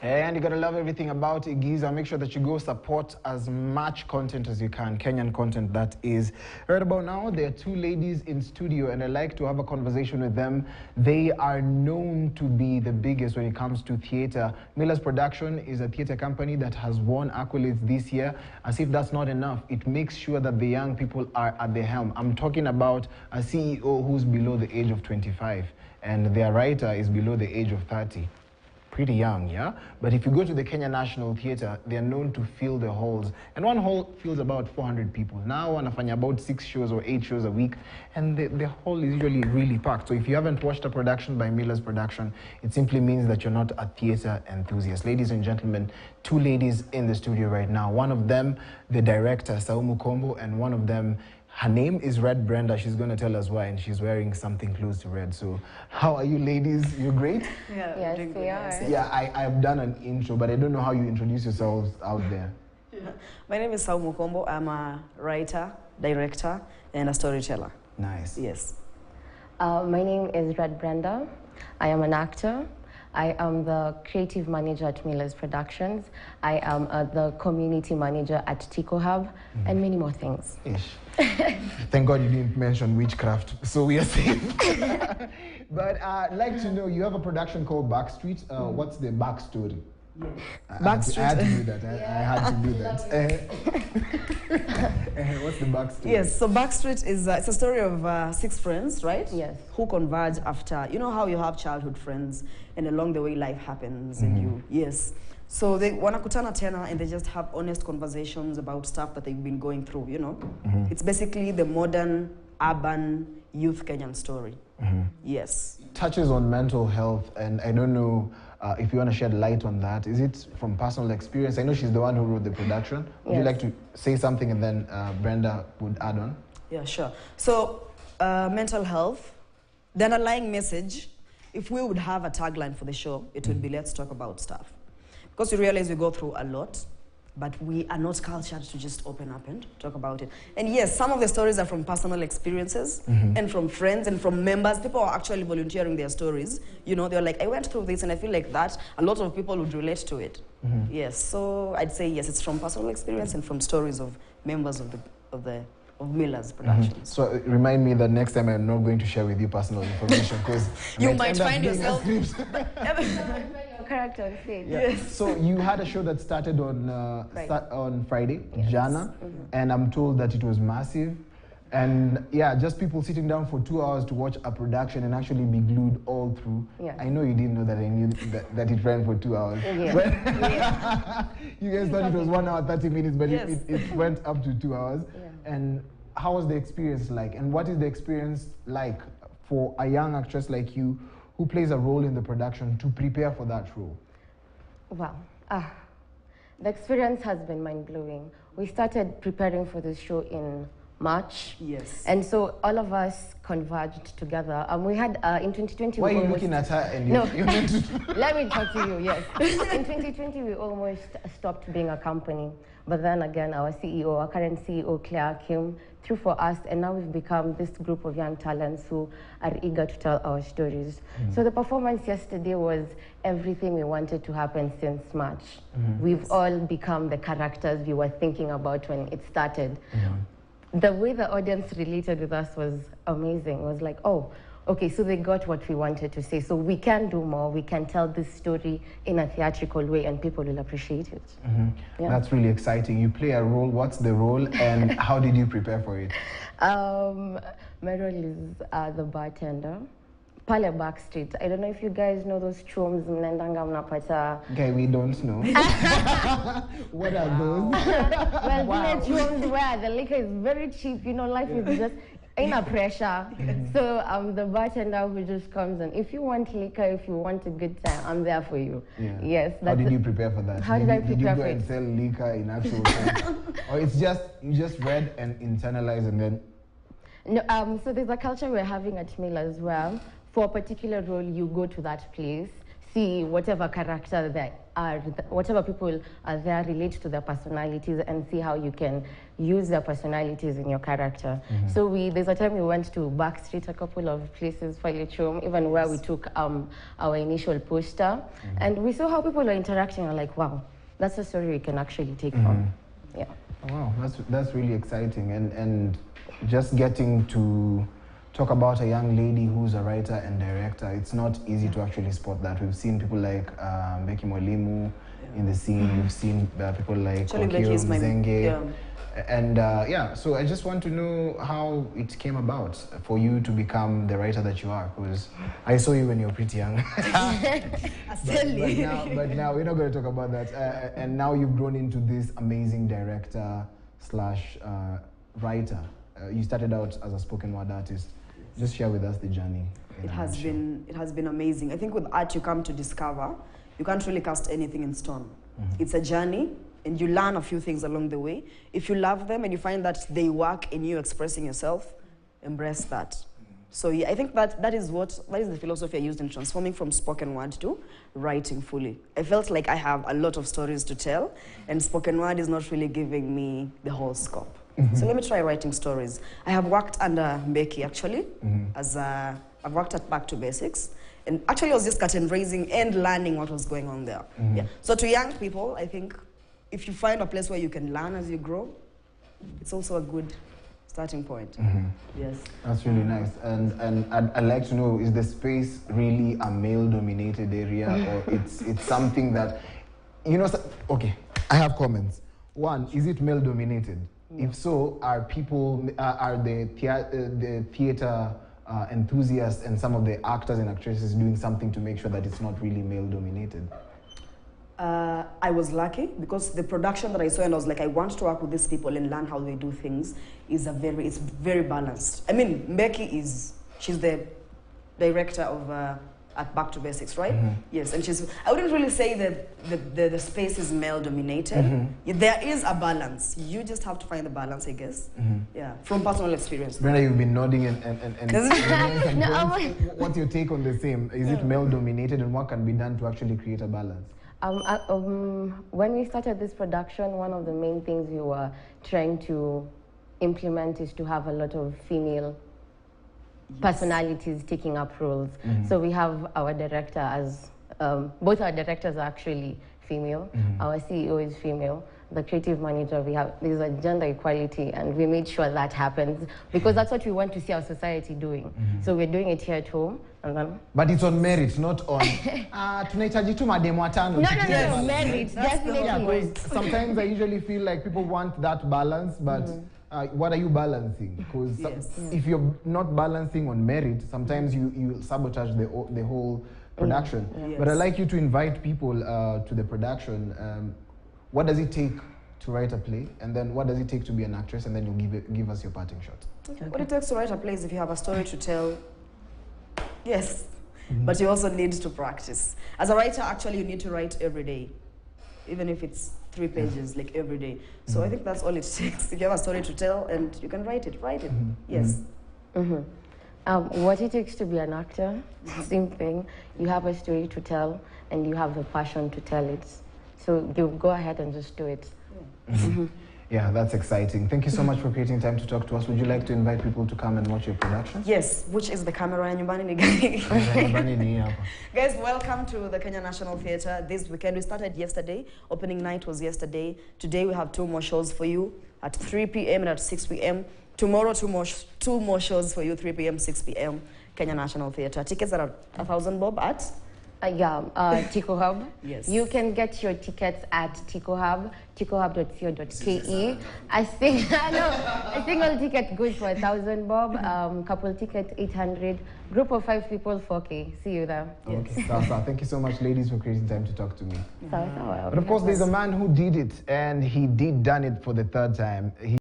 And you gotta love everything about Igiza. Make sure that you go support as much content as you can, Kenyan content that is. Right about now, there are two ladies in studio, and I like to have a conversation with them. They are known to be the biggest when it comes to theater. Miller's Production is a theater company that has won accolades this year. As if that's not enough, it makes sure that the young people are at the helm. I'm talking about a CEO who's below the age of 25, and their writer is below the age of 30. Pretty young, yeah? But if you go to the Kenya National Theatre, they are known to fill the halls. And one hall fills about 400 people. Now, wanafanya about 6 shows or 8 shows a week, and the hall is usually really packed. So if you haven't watched a production by Miller's Production, it simply means that you're not a theatre enthusiast. Ladies and gentlemen, two ladies in the studio right now. One of them, the director, Saumu Kombo, and one of them, her name is Red Brenda. She's going to tell us why, and she's wearing something close to red. So how are you ladies? You're great? Yeah, yes, we are. Yeah, I've done an intro, but I don't know how you introduce yourselves out there. Yeah. My name is Saumu Kombo. I'm a writer, director, and a storyteller. Nice. Yes. My name is Red Brenda. I am an actor. I am the creative manager at Miller's Productions. I am the community manager at Tico Hub, and many more things. Ish. Thank God you didn't mention witchcraft, so we are safe. But I'd like to know, you have a production called Backstreet. What's the backstory? Yes. Backstreet. I had to do that. Yeah. I had to do that. What's the backstory? Yes, so Backstreet is it's a story of 6 friends, right? Yes. Who converge after, you know how you have childhood friends and along the way life happens and you, yes. So they wanakutana tena and they just have honest conversations about stuff that they've been going through, you know? It's basically the modern, urban, youth Kenyan story. Yes. Touches on mental health, and I don't know if you want to shed light on that. Is it from personal experience? I know she's the one who wrote the production. Would you like to say something and then Brenda would add on? Yeah, sure. So, mental health, the underlying message, if we would have a tagline for the show, it would be let's talk about stuff. Because you realize we go through a lot, but we are not cultured to just open up and talk about it. And yes, some of the stories are from personal experiences and from friends and from members. People are actually volunteering their stories. You know, they're like, I went through this and I feel like that. A lot of people would relate to it. Yes, so I'd say yes, it's from personal experience and from stories of members of Miller's Productions. So remind me that next time I'm not going to share with you personal information because you might find yourself character on stage. Yes. So you had a show that started on Friday, Yes. Jana, and I'm told that it was massive. And yeah, just people sitting down for 2 hours to watch a production and actually be glued all through. Yeah. I know you didn't know that I knew that it ran for 2 hours. Yeah. But you guys thought it was 1 hour, 30 minutes, but Yes. it went up to 2 hours. Yeah. And how was the experience like? And what is the experience like for a young actress like you who plays a role in the production to prepare for that role? Wow. The experience has been mind-blowing. We started preparing for this show in March. Yes. And so all of us converged together. We had, in 2020... Why are you looking at her and you're meant to... Let me talk to you, yes. In 2020, we almost stopped being a company. But then again, our CEO, our current CEO, Claire, came through for us, and now we've become this group of young talents who are eager to tell our stories. So the performance yesterday was everything we wanted to happen since March. We've all become the characters we were thinking about when it started. The way the audience related with us was amazing. It was like, oh, okay, so they got what we wanted to say. So we can do more. We can tell this story in a theatrical way, and people will appreciate it. Yeah. That's really exciting. You play a role. What's the role, and how did you prepare for it? My role is the bartender. Pale Backstreet. I don't know if you guys know those chums mnaendanga mnapata. Okay, we don't know. What are those? Well, these chums where the liquor is very cheap. You know, life is just ain't a pressure. So I'm the bartender who just comes in. If you want liquor, if you want a good time, I'm there for you. Yeah. Yes. How did you prepare for that? How did I prepare for Did you go and sell liquor in actual time? Or it's just, you just read and internalized and then? No, so there's a culture we're having at Miller as well. For a particular role, you go to that place. see whatever character there are, whatever people are there, relate to their personalities and see how you can use their personalities in your character. So there's a time we went to Backstreet, a couple of places for Lichum, even where we took our initial poster, and we saw how people are interacting. And like, wow, that's a story we can actually take from. Yeah. Oh, wow, that's really exciting, and just getting to talk about a young lady who's a writer and director. It's not easy to actually spot that. We've seen people like Becky Mwalimu in the scene. We've seen people like Kokio Mzenge. And yeah, so I just want to know how it came about for you to become the writer that you are, because I saw you when you were pretty young. but now we're not going to talk about that. And now you've grown into this amazing director slash writer. You started out as a spoken word artist. Just share with us the journey. It has been amazing. I think with art you come to discover, you can't really cast anything in stone. It's a journey, and you learn a few things along the way. If you love them and you find that they work in you expressing yourself, embrace that. So yeah, I think that is the philosophy I used in transforming from spoken word to writing fully. I felt like I have a lot of stories to tell, and spoken word is not really giving me the whole scope. So let me try writing stories. I have worked under Becky actually, I've worked at Back to Basics, and actually I was just curtain raising and learning what was going on there. Yeah. So to young people, I think if you find a place where you can learn as you grow, it's also a good starting point. Yes. That's really nice. And I'd like to know, is the space really a male-dominated area, or it's something that, you know, okay, I have comments. One, is it male-dominated? If so, are the theater enthusiasts and some of the actors and actresses doing something to make sure that it's not really male-dominated? I was lucky because the production that I saw, and I was like, I want to work with these people and learn how they do things, it's very balanced. I mean, Becky she's the director of at Back to Basics, right? Yes, and I wouldn't really say that the space is male dominated. There is a balance. You just have to find the balance, I guess. Yeah, from personal experience. Brenda, you've been nodding and what's your take on the same? Is it male dominated, and what can be done to actually create a balance? When we started this production, one of the main things we were trying to implement is to have a lot of female personalities taking up roles. So we have our director as, both our directors are actually female. Our CEO is female. The creative manager, there's a gender equality, and we made sure that happens because that's what we want to see our society doing. So we're doing it here at home. And then but it's on merit, not on tunahitaji tu mademu watano. No, merit, definitely. Yeah, sometimes I usually feel like people want that balance, but what are you balancing? Because if you're not balancing on merit, sometimes you sabotage the whole production. But I'd like you to invite people to the production. What does it take to write a play, and then what does it take to be an actress, and then you'll give us your parting shot. What it takes to write a play is if you have a story to tell, yes, but you also need to practice. As a writer, actually, you need to write every day, even if it's 3 pages, like every day. So I think that's all it takes. If you have a story to tell and you can write it, yes. What it takes to be an actor, same thing. You have a story to tell, and you have the passion to tell it. So you go ahead and just do it. Yeah, that's exciting. Thank you so much for creating time to talk to us. Would you like to invite people to come and watch your production? Yes, which is the camera nyumbani ni Guys, welcome to the Kenya National Theatre this weekend. We started yesterday. Opening night was yesterday. Today we have 2 more shows for you at 3 p.m. and at 6 p.m. Tomorrow, 2 more shows for you, 3 p.m., 6 p.m. Kenya National Theatre. Tickets are at 1,000 bob at? Tico Hub. Yes. You can get your tickets at Tico Hub, ticohub.co.ke. I think a single ticket goes for 1,000 bob, couple ticket 800, group of 5 people 4K. See you there. Okay, thank you so much, ladies, for creating time to talk to me. But of course, there's a man who did it, and he done it for the 3rd time.